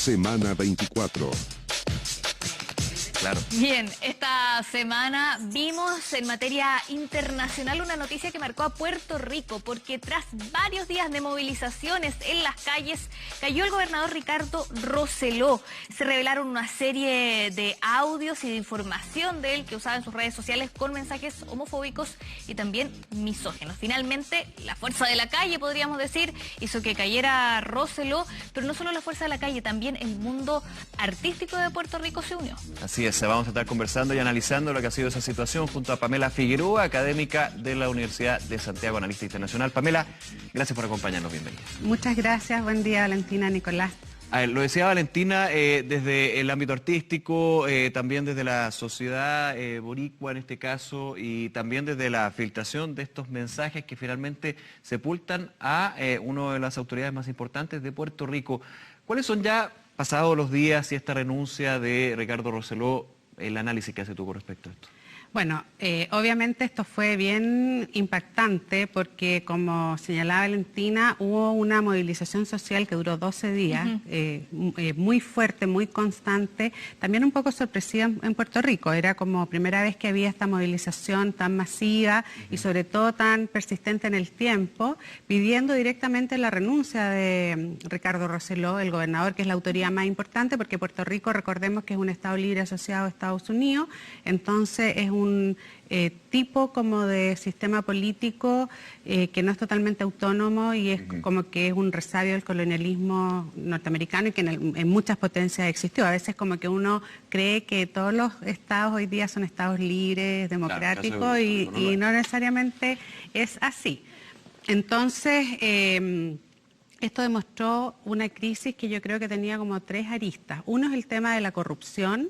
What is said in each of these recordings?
Semana 24. Claro. Bien, esta semana vimos en materia internacional una noticia que marcó a Puerto Rico, porque tras varios días de movilizaciones en las calles, cayó el gobernador Ricardo Rosselló. Se revelaron una serie de audios y de información de él que usaba en sus redes sociales con mensajes homofóbicos y también misóginos. Finalmente, la fuerza de la calle, podríamos decir, hizo que cayera Rosselló, pero no solo la fuerza de la calle, también el mundo artístico de Puerto Rico se unió. Así es, vamos a estar conversando y analizando lo que ha sido esa situación junto a Pamela Figueroa, académica de la Universidad de Santiago, analista internacional. Pamela, gracias por acompañarnos, bienvenida. Muchas gracias, buen día Valentina, Nicolás. Lo decía Valentina, desde el ámbito artístico, también desde la sociedad boricua en este caso, y también desde la filtración de estos mensajes que finalmente sepultan a una de las autoridades más importantes de Puerto Rico. ¿Cuáles son ya, pasados los días y esta renuncia de Ricardo Rosselló, el análisis que hace tú con respecto a esto? Bueno, obviamente esto fue bien impactante porque, como señalaba Valentina, hubo una movilización social que duró 12 días, muy fuerte, muy constante, también un poco sorpresiva en Puerto Rico. Era como primera vez que había esta movilización tan masiva y sobre todo tan persistente en el tiempo, pidiendo directamente la renuncia de Ricardo Rosselló, el gobernador, que es la autoridad más importante, porque Puerto Rico, recordemos que es un estado libre asociado a Estados Unidos, entonces es un tipo como de sistema político que no es totalmente autónomo y es como que es un resabio del colonialismo norteamericano y que en muchas potencias existió. A veces como que uno cree que todos los estados hoy día son estados libres, democráticos, claro, y no necesariamente es así. Entonces, esto demostró una crisis que yo creo que tenía como tres aristas. Uno es el tema de la corrupción,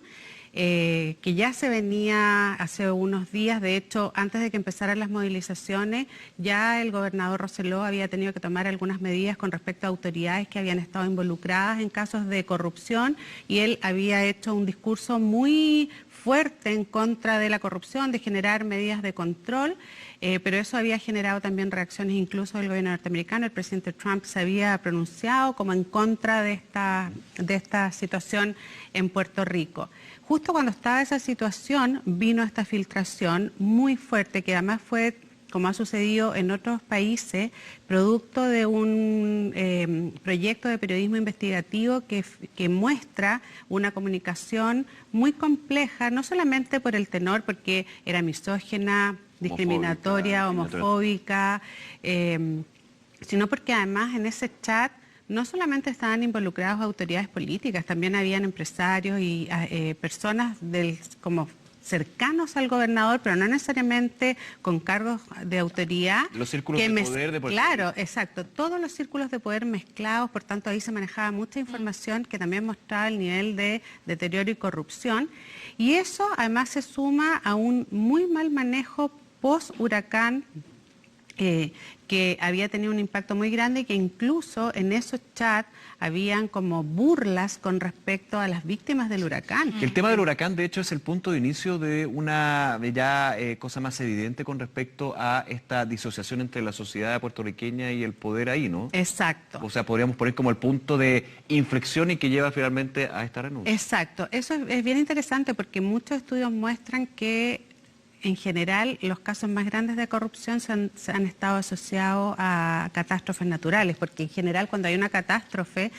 que ya se venía hace unos días. De hecho, antes de que empezaran las movilizaciones, ya el gobernador Rosselló había tenido que tomar algunas medidas con respecto a autoridades que habían estado involucradas en casos de corrupción, y él había hecho un discurso muy fuerte en contra de la corrupción, de generar medidas de control, pero eso había generado también reacciones incluso del gobierno norteamericano. El presidente Trump se había pronunciado como en contra de esta situación en Puerto Rico. Justo cuando estaba esa situación, vino esta filtración muy fuerte, que además fue, como ha sucedido en otros países, producto de un proyecto de periodismo investigativo que muestra una comunicación muy compleja, no solamente por el tenor, porque era misógina, discriminatoria, homofóbica, sino porque además en ese chat no solamente estaban involucradas autoridades políticas, también habían empresarios y personas como cercanos al gobernador, pero no necesariamente con cargos de autoridad. Los círculos de poder de Puerto Rico. Claro, exacto. Todos los círculos de poder mezclados, por tanto ahí se manejaba mucha información que también mostraba el nivel de deterioro y corrupción. Y eso además se suma a un muy mal manejo post-huracán, que había tenido un impacto muy grande y que incluso en esos chats habían como burlas con respecto a las víctimas del huracán. El tema del huracán, de hecho, es el punto de inicio de una cosa más evidente con respecto a esta disociación entre la sociedad puertorriqueña y el poder ahí, ¿no? Exacto. O sea, podríamos poner como el punto de inflexión y que lleva finalmente a esta renuncia. Exacto. Eso es bien interesante porque muchos estudios muestran que en general, los casos más grandes de corrupción se han estado asociados a catástrofes naturales, porque en general cuando hay una catástrofe,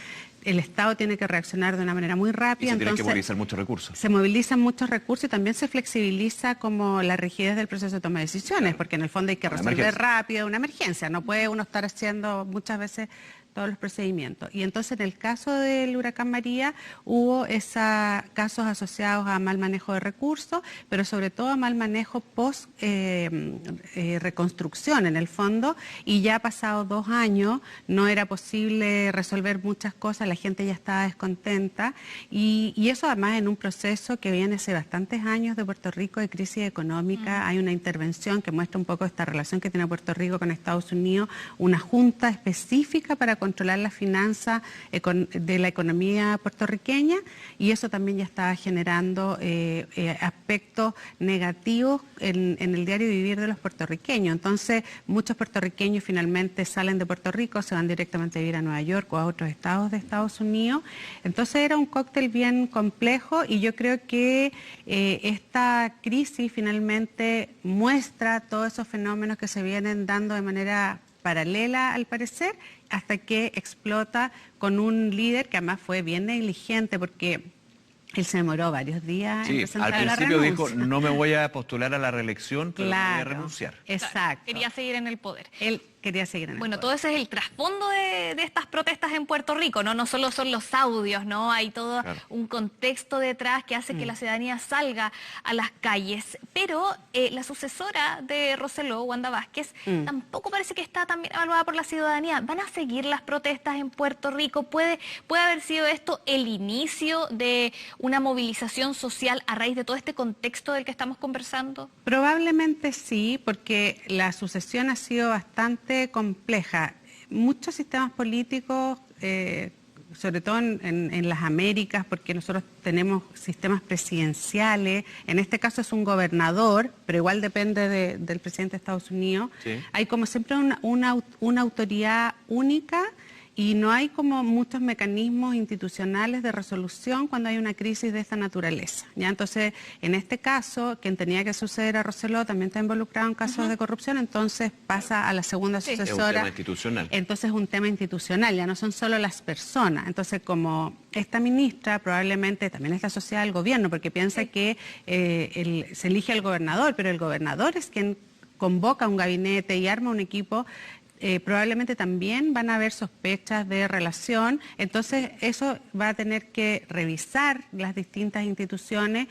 el Estado tiene que reaccionar de una manera muy rápida. Y se tienen que movilizar muchos recursos. Se movilizan muchos recursos y también se flexibiliza como la rigidez del proceso de toma de decisiones, claro, porque en el fondo hay que resolver rápido una emergencia, no puede uno estar haciendo muchas veces todos los procedimientos. Y entonces en el caso del huracán María hubo esos casos asociados a mal manejo de recursos, pero sobre todo a mal manejo post reconstrucción en el fondo, y ya pasados 2 años no era posible resolver muchas cosas, la gente ya estaba descontenta, y eso además en un proceso que viene hace bastantes años de Puerto Rico de crisis económica. Hay una intervención que muestra un poco esta relación que tiene Puerto Rico con Estados Unidos, una junta específica para controlar la finanza de la economía puertorriqueña, y eso también ya estaba generando aspectos negativos en el diario vivir de los puertorriqueños. Entonces, muchos puertorriqueños finalmente salen de Puerto Rico, se van directamente a vivir a Nueva York o a otros estados de Estados Unidos. Entonces, era un cóctel bien complejo, y yo creo que esta crisis finalmente muestra todos esos fenómenos que se vienen dando de manera paralela, al parecer, hasta que explota con un líder que además fue bien negligente, porque él se demoró varios días en presentar la renuncia. Al principio dijo, no me voy a postular a la reelección, pero voy a renunciar. Exacto. Quería seguir en el poder. Él quería seguir en el poder. Todo ese es el trasfondo de estas protestas en Puerto Rico, ¿no? No solo son los audios, ¿no? Hay todo un contexto detrás que hace que la ciudadanía salga a las calles. Pero la sucesora de Rosseló, Wanda Vázquez, tampoco parece que está tan bien evaluada por la ciudadanía. ¿Van a seguir las protestas en Puerto Rico? ¿Puede haber sido esto el inicio de una movilización social a raíz de todo este contexto del que estamos conversando? Probablemente sí, porque la sucesión ha sido bastante compleja. Muchos sistemas políticos, sobre todo en las Américas, porque nosotros tenemos sistemas presidenciales, en este caso es un gobernador, pero igual depende del presidente de Estados Unidos. Sí. Hay como siempre una autoridad única, y no hay como muchos mecanismos institucionales de resolución cuando hay una crisis de esta naturaleza, ¿ya? Entonces, en este caso, quien tenía que suceder a Rosseló también está involucrado en casos de corrupción, entonces pasa a la segunda sucesora. Es un tema institucional. Entonces es un tema institucional, ya no son solo las personas. Entonces, como esta ministra, probablemente también es la sociedad del gobierno, porque piensa que se elige al gobernador, pero el gobernador es quien convoca un gabinete y arma un equipo. Probablemente también van a haber sospechas de relación, entonces eso va a tener que revisar las distintas instituciones,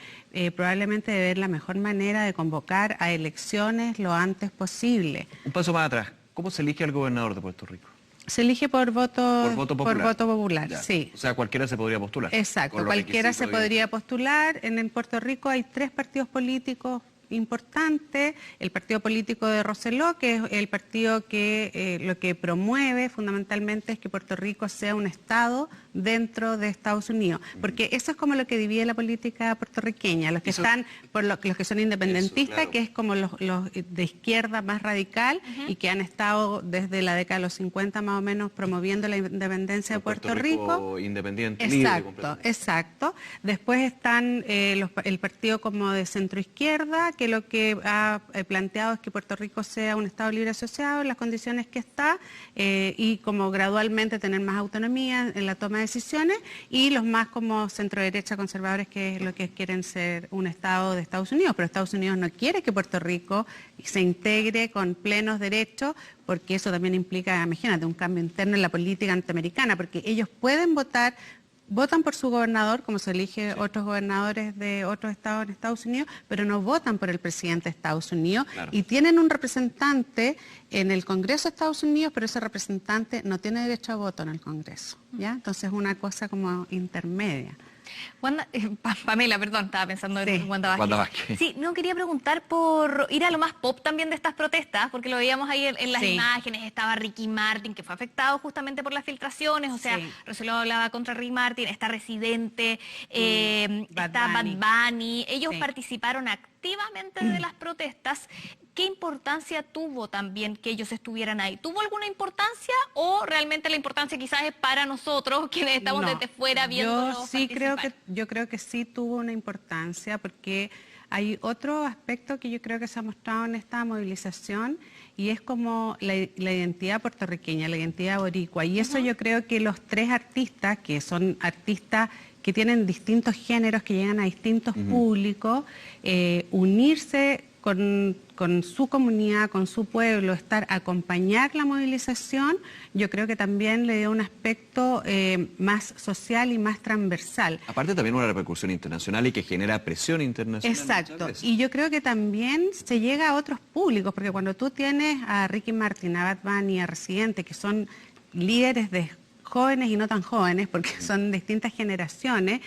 probablemente de ver la mejor manera de convocar a elecciones lo antes posible. Un paso más atrás, ¿cómo se elige al gobernador de Puerto Rico? Se elige por voto popular. Por voto popular, sí. O sea, cualquiera se podría postular. Exacto, cualquiera se podría postular. En Puerto Rico hay 3 partidos políticos importante, el partido político de Rosseló, que es el partido que lo que promueve fundamentalmente es que Puerto Rico sea un estado dentro de Estados Unidos, porque eso es como lo que divide la política puertorriqueña, los que están, los que son independentistas, eso, que es como los de izquierda más radical y que han estado desde la década de los 50 más o menos promoviendo la independencia de Puerto Rico. Independiente, exacto, exacto. Después están el partido como de centro izquierda, que lo que ha planteado es que Puerto Rico sea un estado libre asociado en las condiciones que está y como gradualmente tener más autonomía en la toma de decisiones, y los más como centro derecha conservadores, que es lo que quieren ser un estado de Estados Unidos, pero Estados Unidos no quiere que Puerto Rico se integre con plenos derechos, porque eso también implica, imagínate, un cambio interno en la política norteamericana, porque ellos pueden votan por su gobernador, como se elige otros gobernadores de otros estados en Estados Unidos, pero no votan por el presidente de Estados Unidos, y tienen un representante en el Congreso de Estados Unidos, pero ese representante no tiene derecho a voto en el Congreso, ¿ya? Entonces es una cosa como intermedia. Pamela, perdón, estaba pensando en Wanda Vázquez. Sí, no, quería preguntar por ir a lo más pop también de estas protestas, porque lo veíamos ahí en las imágenes, estaba Ricky Martin, que fue afectado justamente por las filtraciones, o sea, Rosseló hablaba contra Ricky Martin, está Residente, está Bad Bunny, ellos participaron activamente de las protestas. ¿Qué importancia tuvo también que ellos estuvieran ahí? ¿Tuvo alguna importancia o realmente la importancia quizás es para nosotros, quienes estamos desde fuera viéndolos participar? Yo creo que sí tuvo una importancia, porque hay otro aspecto que yo creo que se ha mostrado en esta movilización, y es como la identidad puertorriqueña, la identidad boricua. Y eso yo creo que los 3 artistas, que son artistas que tienen distintos géneros, que llegan a distintos públicos, unirse con su comunidad, con su pueblo, acompañar la movilización, yo creo que también le dio un aspecto más social y más transversal. Aparte también una repercusión internacional y que genera presión internacional. Exacto, y yo creo que también se llega a otros públicos, porque cuando tú tienes a Ricky Martin, a Bad Bunny, a Residente, que son líderes de jóvenes y no tan jóvenes, porque son distintas generaciones,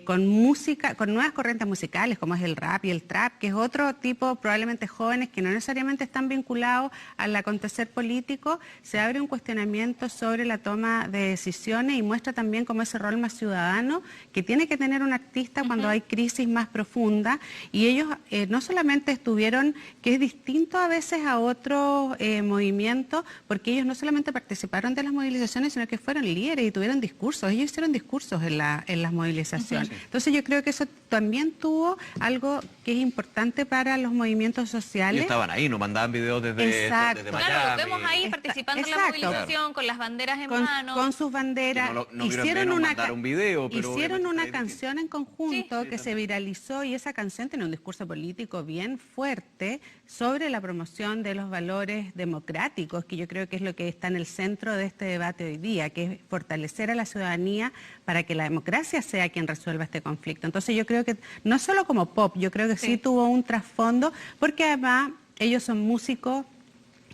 con música, con nuevas corrientes musicales, como es el rap y el trap, que es otro tipo, probablemente jóvenes, que no necesariamente están vinculados al acontecer político. Se abre un cuestionamiento sobre la toma de decisiones y muestra también como ese rol más ciudadano que tiene que tener un artista cuando hay crisis más profunda. Y ellos no solamente estuvieron, que es distinto a veces a otros movimientos, porque ellos no solamente participaron de las movilizaciones, sino que fueron líderes y tuvieron discursos. Ellos hicieron discursos en las movilizaciones. Entonces yo creo que eso también tuvo algo que es importante para los movimientos sociales. Y estaban ahí, nos mandaban videos desde Miami. Claro, los vemos ahí participando en la movilización, con las banderas en mano. Con sus banderas. Hicieron un video, pero hicieron una canción en conjunto que se viralizó, y esa canción tiene un discurso político bien fuerte sobre la promoción de los valores democráticos, que yo creo que es lo que está en el centro de este debate hoy día, que es fortalecer a la ciudadanía para que la democracia sea quien resuelva este conflicto. Entonces yo creo que no solo como pop, yo creo que sí tuvo un trasfondo, porque además ellos son músicos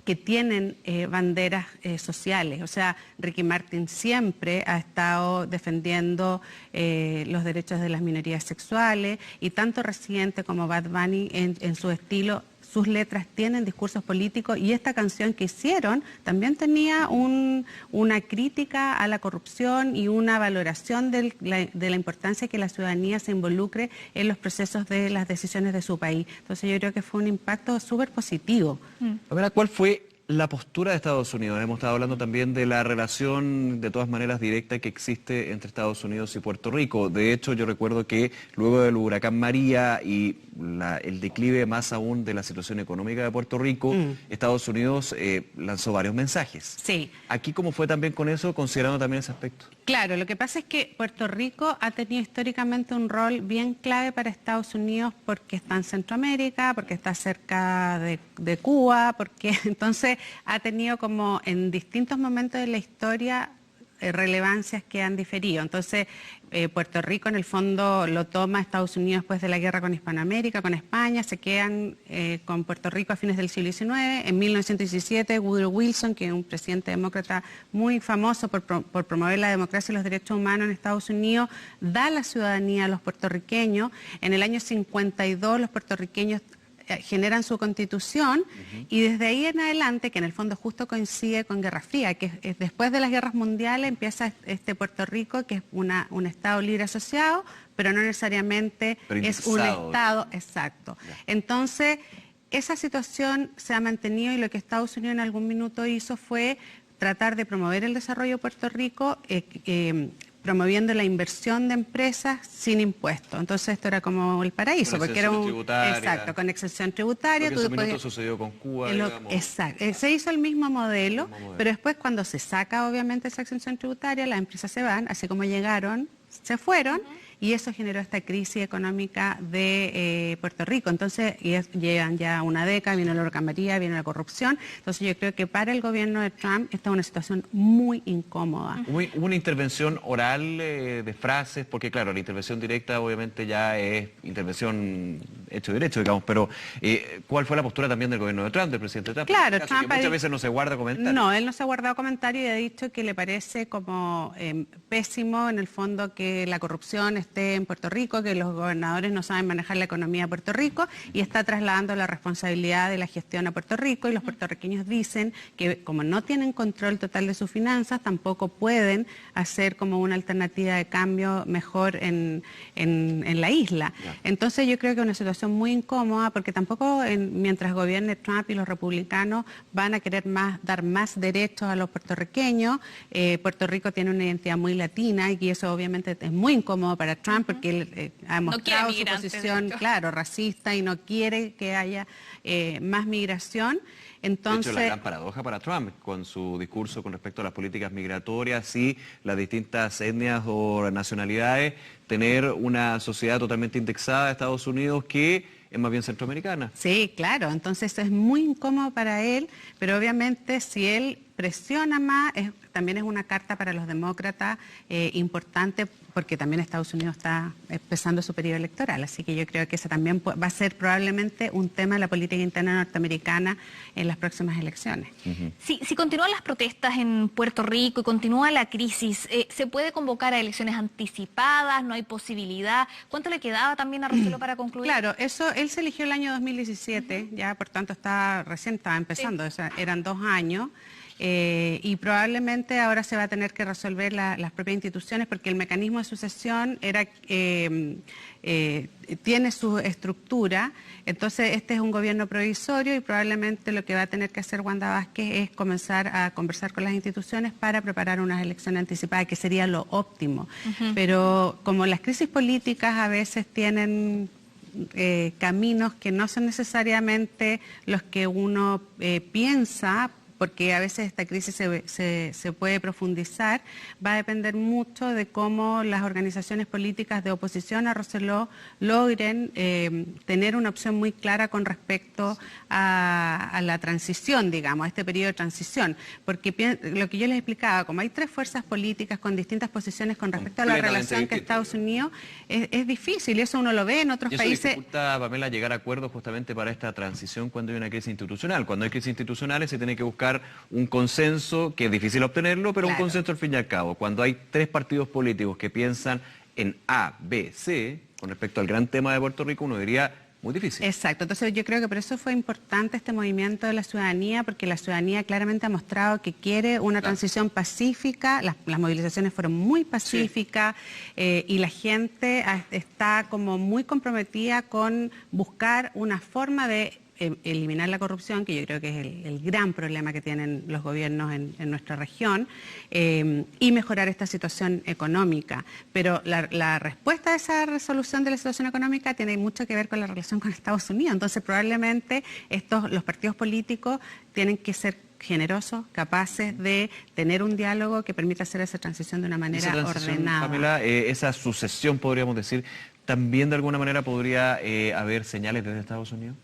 que tienen banderas sociales. O sea, Ricky Martin siempre ha estado defendiendo los derechos de las minorías sexuales, y tanto Residente como Bad Bunny en su estilo, sus letras tienen discursos políticos, y esta canción que hicieron también tenía una crítica a la corrupción y una valoración de la importancia que la ciudadanía se involucre en los procesos de las decisiones de su país. Entonces yo creo que fue un impacto súper positivo. Pamela, ¿cuál fue la postura de Estados Unidos? Hemos estado hablando también de la relación, de todas maneras, directa que existe entre Estados Unidos y Puerto Rico. De hecho, yo recuerdo que luego del huracán María y el declive más aún de la situación económica de Puerto Rico, Estados Unidos lanzó varios mensajes. Sí. Aquí, ¿cómo fue también con eso, considerando también ese aspecto? Claro, lo que pasa es que Puerto Rico ha tenido históricamente un rol bien clave para Estados Unidos, porque está en Centroamérica, porque está cerca de Cuba, porque entonces ha tenido como en distintos momentos de la historia relevancias que han diferido. Entonces, Puerto Rico en el fondo lo toma Estados Unidos después de la guerra con Hispanoamérica, con España, se quedan con Puerto Rico a fines del siglo XIX. En 1917, Woodrow Wilson, que es un presidente demócrata muy famoso por promover la democracia y los derechos humanos en Estados Unidos, da la ciudadanía a los puertorriqueños. En el año 52 los puertorriqueños generan su constitución, y desde ahí en adelante, que en el fondo justo coincide con Guerra Fría, que es después de las guerras mundiales empieza este Puerto Rico, que es un Estado libre asociado, pero no necesariamente es un Estado exacto. Entonces, esa situación se ha mantenido, y lo que Estados Unidos en algún minuto hizo fue tratar de promover el desarrollo de Puerto Rico, promoviendo la inversión de empresas sin impuestos. Entonces esto era como el paraíso, porque era exacto, con exención tributaria. Lo que en ese momento sucedió con Cuba, digamos. Exacto, se hizo el mismo modelo, pero después cuando se saca obviamente esa exención tributaria, las empresas se van, así como llegaron, se fueron, y eso generó esta crisis económica de Puerto Rico. Entonces, llevan ya una década, viene el huracán María, viene la corrupción. Entonces, yo creo que para el gobierno de Trump esta es una situación muy incómoda. Hubo una intervención oral de frases, porque claro, la intervención directa obviamente ya es intervención hecho derecho, digamos, pero ¿cuál fue la postura también del gobierno de Trump, del presidente Trump? Claro, Trump muchas veces no se guarda comentarios. No, él no se ha guardado comentarios y ha dicho que le parece como pésimo en el fondo que la corrupción esté en Puerto Rico, que los gobernadores no saben manejar la economía de Puerto Rico, y está trasladando la responsabilidad de la gestión a Puerto Rico, y los puertorriqueños dicen que como no tienen control total de sus finanzas, tampoco pueden hacer como una alternativa de cambio mejor en la isla. Entonces yo creo que es una situación muy incómoda, porque tampoco mientras gobierne Trump y los republicanos van a querer dar más derechos a los puertorriqueños. Puerto Rico tiene una identidad muy latina, y eso obviamente es muy incómodo para Trump, porque él ha mostrado su posición, claro, racista, y no quiere que haya más migración. Entonces, de hecho, la gran paradoja para Trump con su discurso con respecto a las políticas migratorias y las distintas etnias o nacionalidades, tener una sociedad totalmente indexada de Estados Unidos que es más bien centroamericana. Sí, claro, entonces es muy incómodo para él, pero obviamente si él presiona más, también es una carta para los demócratas importante, porque también Estados Unidos está empezando su periodo electoral, así que yo creo que ese también va a ser probablemente un tema de la política interna norteamericana en las próximas elecciones. Si continúan las protestas en Puerto Rico y continúa la crisis, ¿se puede convocar a elecciones anticipadas? ¿No hay posibilidad? ¿Cuánto le quedaba también a Rossello para concluir? Claro, él se eligió el año 2017, ya por tanto recién estaba empezando, o sea, eran 2 años. Y probablemente ahora se va a tener que resolver las propias instituciones, porque el mecanismo de sucesión tiene su estructura. Entonces este es un gobierno provisorio y probablemente lo que va a tener que hacer Wanda Vázquez es comenzar a conversar con las instituciones para preparar unas elecciones anticipadas, que sería lo óptimo. Pero como las crisis políticas a veces tienen caminos que no son necesariamente los que uno piensa, porque a veces esta crisis se puede profundizar, va a depender mucho de cómo las organizaciones políticas de oposición a Rossello logren tener una opción muy clara con respecto a la transición, digamos, a este periodo de transición. Porque lo que yo les explicaba, como hay 3 fuerzas políticas con distintas posiciones con respecto a la relación que Estados Unidos, es difícil, y eso uno lo ve en otros países. Eso dificulta, Pamela, llegar a acuerdos justamente para esta transición cuando hay una crisis institucional. Cuando hay crisis institucionales se tiene que buscar un consenso, que es difícil obtenerlo, pero un consenso al fin y al cabo. Cuando hay 3 partidos políticos que piensan en A, B, C, con respecto al gran tema de Puerto Rico, uno diría muy difícil. Exacto, entonces yo creo que por eso fue importante este movimiento de la ciudadanía, porque la ciudadanía claramente ha mostrado que quiere una transición pacífica, las movilizaciones fueron muy pacíficas, y la gente está como muy comprometida con buscar una forma de eliminar la corrupción, que yo creo que es el gran problema que tienen los gobiernos en nuestra región, y mejorar esta situación económica. Pero la respuesta a esa resolución de la situación económica tiene mucho que ver con la relación con Estados Unidos. Entonces probablemente los partidos políticos tienen que ser generosos, capaces de tener un diálogo que permita hacer esa transición de una manera ordenada. Pamela, esa sucesión, podríamos decir, ¿también de alguna manera podría haber señales desde Estados Unidos?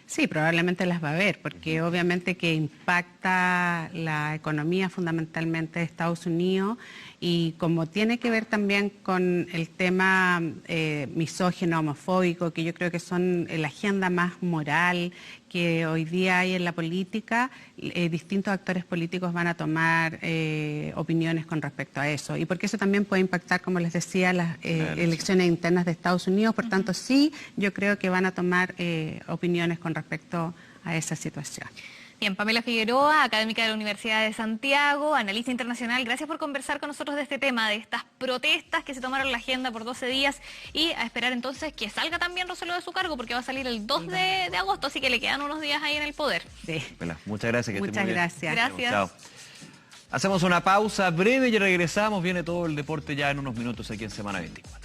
Sí, probablemente las va a haber, porque obviamente que impacta la economía fundamentalmente de Estados Unidos, y como tiene que ver también con el tema misógino, homofóbico, que yo creo que son la agenda más moral que hoy día hay en la política, distintos actores políticos van a tomar opiniones con respecto a eso, y porque eso también puede impactar, como les decía, las elecciones internas de Estados Unidos. Por tanto, sí, yo creo que van a tomar opiniones con respecto a esa situación. Bien, Pamela Figueroa, académica de la Universidad de Santiago, analista internacional, gracias por conversar con nosotros de este tema, de estas protestas que se tomaron la agenda por 12 días, y a esperar entonces que salga también Rossello de su cargo, porque va a salir el 2 de agosto, así que le quedan unos días ahí en el poder. Sí. Muchas gracias. Muchas gracias. Gracias. Chao. Hacemos una pausa breve y regresamos. Viene todo el deporte ya en unos minutos aquí en Semana 24.